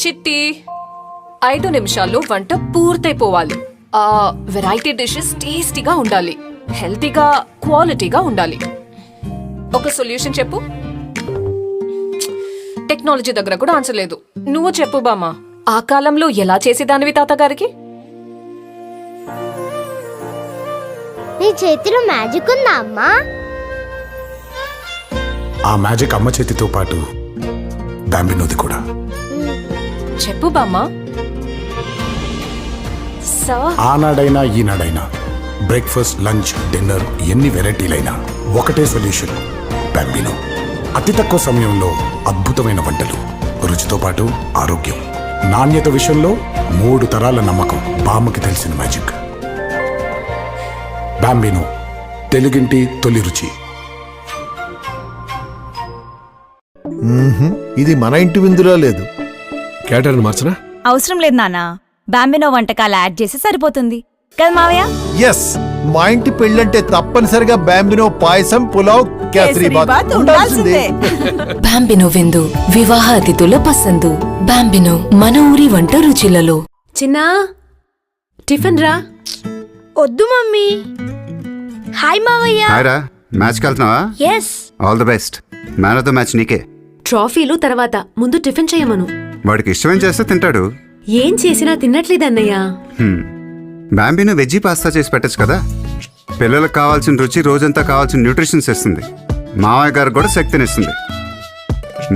చిట్టి 5 నిమిషాల్లో వంట పూర్తయిపోవాలి. వెరైటీ డిషెస్ టేస్టీగా ఉండాలి, హెల్తీగా, క్వాలిటీగా ఉండాలి. ఒక సొల్యూషన్ చెప్పు. టెక్నాలజీ దగ్గర కూడా ఆన్సర్ లేదు. నువ్వు చెప్పు బామ్మా, ఆ కాలంలో ఎలా చేసేదానివి తాతగారికి? నీ చేతిలో మ్యాజిక్ ఉందా అమ్మా? ఆ మ్యాజిక్ అమ్మ చేతితో పాటు బాంబినోది కూడా. చెప్పు బామ్మా. ఆనాడైనా ఈనాడైనా బ్రేక్ఫాస్ట్, లంచ్, డిన్నర్ ఎన్ని వెరైటీలైనా ఒకటే సొల్యూషన్, బాంబినో. అతి తక్కువ సమయంలో అద్భుతమైన వంటలు, రుచితో పాటు ఆరోగ్యం, నాణ్యత విషయంలో 3 తరాల నమ్మకం. బామ్మకి తెలిసిన మ్యాజిక్ బాంబినో, తెలుగింటి తొలి రుచి. ఇది మన ఇంటి విందులో లేదు. క్యాటర్ని మార్చనా? అవసరం లేదు నాన్న, బాంబినో వంటకాలు యాడ్ చేసి సరిపోతుంది కదా మావయ్య? ఎస్, మా ఇంటి పెళ్ళంటే తప్పనిసరిగా బాంబినో పాయసం, పులావ్, కేసరీబాత్ ఉండాల్సిందే. బాంబినో విందు, వివాహ అతిథుల పసందు. బాంబినో, మన ఊరి వంట రుచులలో. చిన్నా, టిఫిన్ రా. వద్దు మమ్మీ. హాయ్ మావయ్య. హాయ్ రా. మ్యాచ్కి వెళ్తున్నావా? Yes. All the best. Man of the match నీకే. ట్రాఫీలు తర్వాత, ముందు టిఫిన్ చేయమను. వాడికి ఇష్టమేం చేస్తే తింటాడు. ఏం చేసినా తిన్నట్లేదన్నయ్యా. బాంబినో వెజ్జీ పాస్తా చేసి పెట్టచ్చు కదా. పిల్లలకు కావాల్సిన రుచి, రోజంతా కావాల్సిన న్యూట్రిషన్స్ ఇస్తుంది. మావయ్య గారికి కూడా శక్తినిస్తుంది.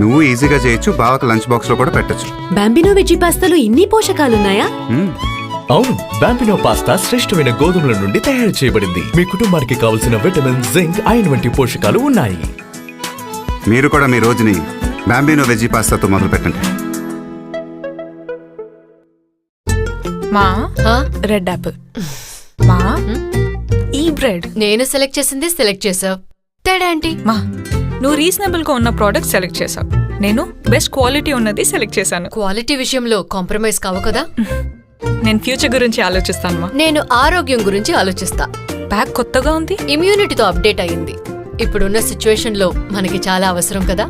నువ్వు ఈజీగా చేయొచ్చు, బావకు లంచ్ బాక్స్ లో కూడా పెట్టచ్చు. బాంబినో వెజ్జీ పాస్తాలో ఇన్ని పోషకాలున్నాయా? అవును, బాంబినో పాస్తా శ్రేష్టమైన గోధుమల నుండి తయారు చేయబడింది. మీ కుటుంబానికి కావలసిన విటమిన్, జింక్, ఐరన్ వంటి పోషకాలు ఉన్నాయి. మీరు కూడా మీ రోజుని బాంబినో వెజ్జీ పాస్తాతో మొదలు పెట్టండి. మా రెడ్ యాపిల్. మా ఈ బ్రెడ్ నేను సెలెక్ట్ చేసింది సెలెక్ట్ చేసావు. తేడా ఏంటి? మా నువ్వు రీజనబుల్ గా ఉన్న ప్రోడక్ట్ సెలెక్ట్ చేసావు, నేను బెస్ట్ క్వాలిటీ ఉన్నది సెలెక్ట్ చేశాను. క్వాలిటీ విషయంలో కాంప్రమైజ్ కావు కదా. నేను ఫ్యూచర్ గురించి ఆలోచిస్తాను మా. నేను ఆరోగ్యం గురించి ఆలోచిస్తా. బ్యాగ్ కొత్తగా ఉంది, ఇమ్యూనిటీతో అప్డేట్ అయ్యింది. ఇప్పుడున్న సిచ్యువేషన్ లో మనకి చాలా అవసరం కదా.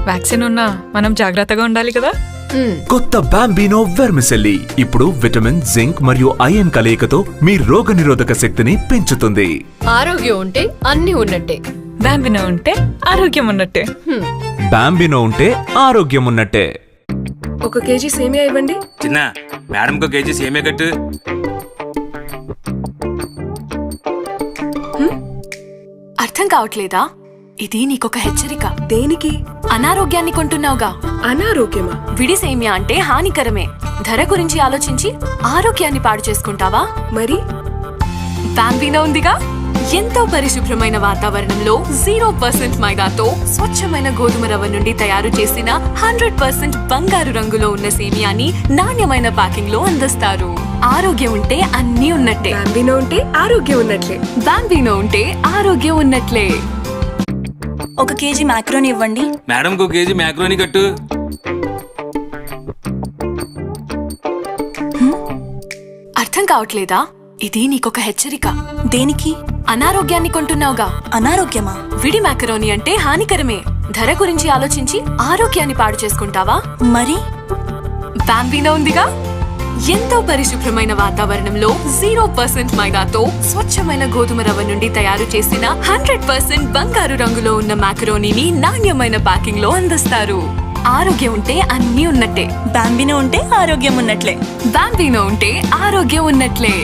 వ్యాక్సిన్ ఉన్నా మనం జాగ్రత్తగా ఉండాలి కదా. కొత్త బాంబినో వెర్మిసెల్లి ఇప్పుడు విటమిన్, జింక్ మరియు ఐరన్ కలయికతో మీ రోగ నిరోధక శక్తిని పెంచుతుంది. ఆరోగ్యం ఉంటే అన్ని ఉన్నట్టే. బాంబినో ఉంటే ఆరోగ్యం ఉన్నట్టే. బాంబినో ఉంటే ఆరోగ్యం ఉన్నట్టే. 1 కేజీ సేమియా ఇవ్వండి. చిన్న మేడం 1 కేజీ సేమియా కట్టు. అర్థం కావట్లేదా? ఇది నీకొక హెచ్చరిక. దేనికి? అనారోగ్యాన్ని కొంటున్నావుగా. అనారోగ్యమా? విడి సేమియా అంటే హానికరమే. ధర గురించి ఆలోచించి ఆరోగ్యాన్ని పాడు చేసుకుంటావా? మరి బాంబినో ఉందిగా, ఎంతో పరిశుభ్రమైన వాతావరణంలో 0% మైదాతో స్వచ్ఛమైన గోధుమ రవ్వ నుండి తయారు చేసిన 100% బంగారు రంగులో ఉన్న సేమియాని నాణ్యమైన ప్యాకింగ్ లో అందిస్తారు. ఆరోగ్యం ఉంటే అన్నీ ఉన్నట్టే. బాంబినో ఉంటే ఆరోగ్యం ఉన్నట్లే. బాంబినో ఉంటే ఆరోగ్యం ఉన్నట్లే. 1 కేజీ మ్యాక్రోని ఇవ్వండి. మేడం 1 కేజీ మ్యాక్రోని కట్టు. అర్థం కావట్లేదా? ఇది నీకొక హెచ్చరిక. దేనికి? అనారోగ్యాన్ని కొంటున్నావుగా. అనారోగ్యమా? విడి మ్యాకరోని అంటే హానికరమే. ధర గురించి ఆలోచించి ఆరోగ్యాన్ని పాడు చేసుకుంటావా? మరి బాంబినో ఉందిగా, ఎంతో పరిశుభ్రమైన వాతావరణంలో 0% మైదాతో స్వచ్ఛమైన గోధుమ రవ్వ నుండి తయారు చేసిన 100% బంగారు రంగులో ఉన్న మ్యాకరోనీని నాణ్యమైన ప్యాకింగ్ లో అందిస్తారు. ఆరోగ్యం ఉంటే అన్నీ ఉన్నట్టే. బాంబినో ఉంటే ఆరోగ్యం ఉన్నట్లే. బాంబినో ఉంటే ఆరోగ్యం ఉన్నట్లే.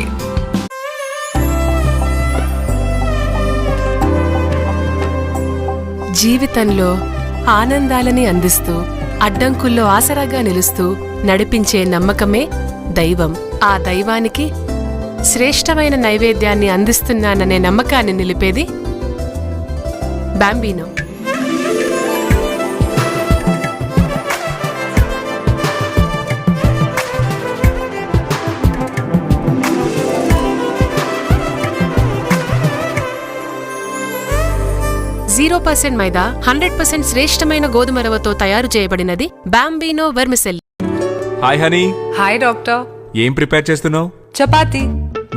జీవితంలో ఆనందాలని అందిస్తూ, అడ్డంకుల్లో ఆసరాగా నిలుస్తూ నడిపించే నమ్మకమే దైవం. ఆ దైవానికి శ్రేష్టమైన నైవేద్యాన్ని అందిస్తున్నాననే నమ్మకాన్ని నిలిపేది బాంబినో. % మైదా, 100% శ్రేష్టమైన గోధుమ రవ్వతో తయారు చేయబడినది Bambino vermicelli. Hi honey. Hi doctor. ఏం ప్రిపేర్ చేస్తున్నావు? చపాతీ.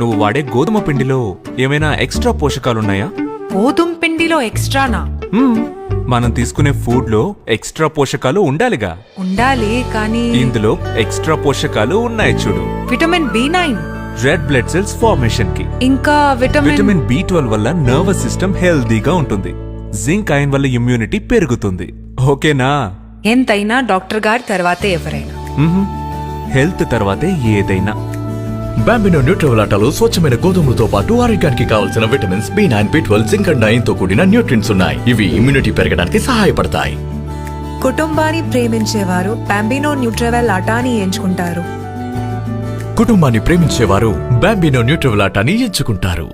నువ్వు వాడే గోధుమ పిండిలో ఏమైనా ఎక్స్ట్రా పోషకాలున్నాయా? గోధుమ పిండిలో ఎక్స్ట్రానా? మనం తీసుకునే ఫుడ్ లో ఎక్స్ట్రా పోషకాలు ఉండాలిగా. ఉండాలి కానీ ఇందులో ఎక్స్ట్రా పోషకాలు ఉన్నాయి చూడు. Vitamin B9, red blood cells formation కి, ఇంకా విటమిన్ B12 వల్ల నర్వస్ సిస్టమ్ హెల్దీగా ఉంటుంది. జింక్ ఐరన్ వల్ల ఇమ్యూనిటీ పెరుగుతుంది. ఓకేనా? ఎంతైనా డాక్టర్ గారి తర్వాతే ఎవరైనా. హెల్త్ తర్వాతే ఏదైనా. బాంబినో న్యూట్రివలాటాలో స్వచ్ఛమైన గోధుమలతో పాటు ఆరోగ్యానికి కావలసిన vitamins B9, B12, zinc and iron తో కూడిన న్యూట్రియంట్స్ ఉన్నాయి. ఇవి ఇమ్యూనిటీ పెరగడానికి సహాయపడతాయి. కుటుంబాన్ని ప్రేమించేవారు బాంబినో న్యూట్రివెల్ ఆటాని ఎంచుకుంటారు. కుటుంబాన్ని ప్రేమించేవారు బాంబినో న్యూట్రివలాటాని ఎంచుకుంటారు.